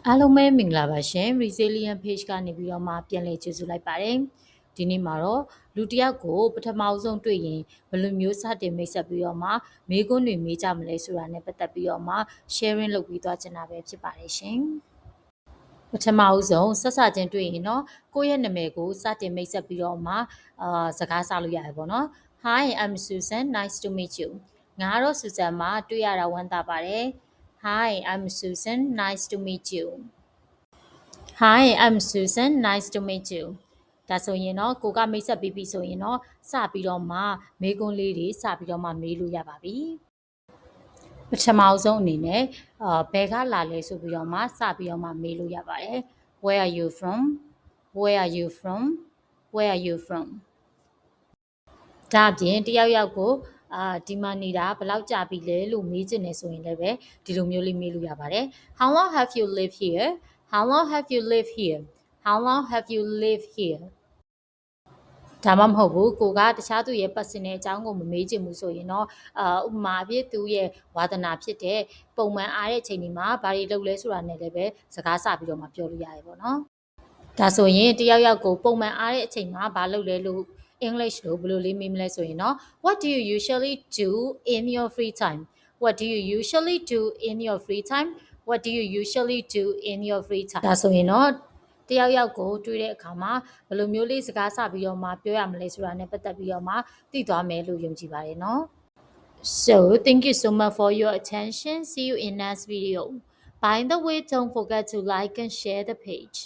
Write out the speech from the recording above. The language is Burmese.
အားလုံးပဲမင်္ဂလာပါရှင် Resilient Page ကနေပြီးတော့မှပြန်လည်ကြိုဆိုလိုက်ပါတယ်ဒီနေ့မှာတော့လူတစ်ယောက်ကိုပထမဆုံးတွေ့ရင်ဘယ်လိုမျိုးစတင်မိတ်ဆက်ပြီးတော့မှမေးခွန်းတွေမေးကြမလဲဆိုတာနဲ့ပတ်သက်ပြီးတော့မှ sharing လုပ်ပြီးသွားချင်တာပဲဖြစ်ပါတယ်ရှင်ပထမဆုံးဆက်စချင်းတွေ့ရင်တော့ကိုယ့်ရဲ့နာမည်ကိုစတင်မိတ်ဆက်ပြီးတော့မှစကားစလို့ရတယ်ပေါ့နော် Hi I'm Susan nice to meet you ငါကတော့ Susan မှာတွေ့ရတာဝမ်းသာပါတယ် Hi I'm Susan nice to meet you Hi I'm Susan nice to meet you ဒါဆိုရင်တော့ကိုကမိတ်ဆက်ပြီးပြီဆိုရင်တော့စပြီးတော့မှမေးခွန်းလေးတွေစပြီးတော့မှမေးလို့ရပါပြီပထမဆုံးအနေနဲ့ဘယ်ကလာလဲဆိုပြီးတော့မှစပြီးတော့မှမေးလို့ရပါတယ် Where are you from Where are you from Where are you from ဒါအပြင်တယောက်ယောက်ကိုဒီမှာနေတာဘယ်လောက်ကြာပြီလဲလို့မေးချင်နေဆိုရင်လည်းပဲဒီလိုမျိုးလေးမေးလို့ရပါတယ် How long have you lived here How long have you lived here How long have you lived here ဒါမှမဟုတ်ဘူးကိုကတခြားသူရဲ့ personal အကြောင်းကိုမမေးချင်ဘူးဆိုရင်တော့ဥပမာဖြစ်သူရဲ့ဝါသနာဖြစ်တဲ့ပုံမှန်အားတဲ့အချိန်ဒီမှာဘာတွေလုပ်လဲဆိုတာနဲ့လည်းပဲစကားစပြီးတော့မှပြောလို့ရတယ်ပေါ့နော်ဒါဆိုရင်တယောက်ယောက်ကိုပုံမှန်အားတဲ့အချိန်မှာဘာလုပ်လဲလို့ English လို့ဘယ်လိုလေးမေးမလဲဆိုရင်တော့ What do you usually do in your free time What do you usually do in your free time What do you usually do in your free time ဒါဆိုရင်တော့တယောက်ယောက်ကိုတွေ့တဲ့အခါမှာဘယ်လိုမျိုးလေးစကားစပြီးတော့မှပြောရမလဲဆိုတာနဲ့ပတ်သက်ပြီးတော့မှသိသွားမယ်လို့ယုံကြည်ပါတယ်နော် So thank you so much for your attention see you in next video By the way don't forget to like and share the page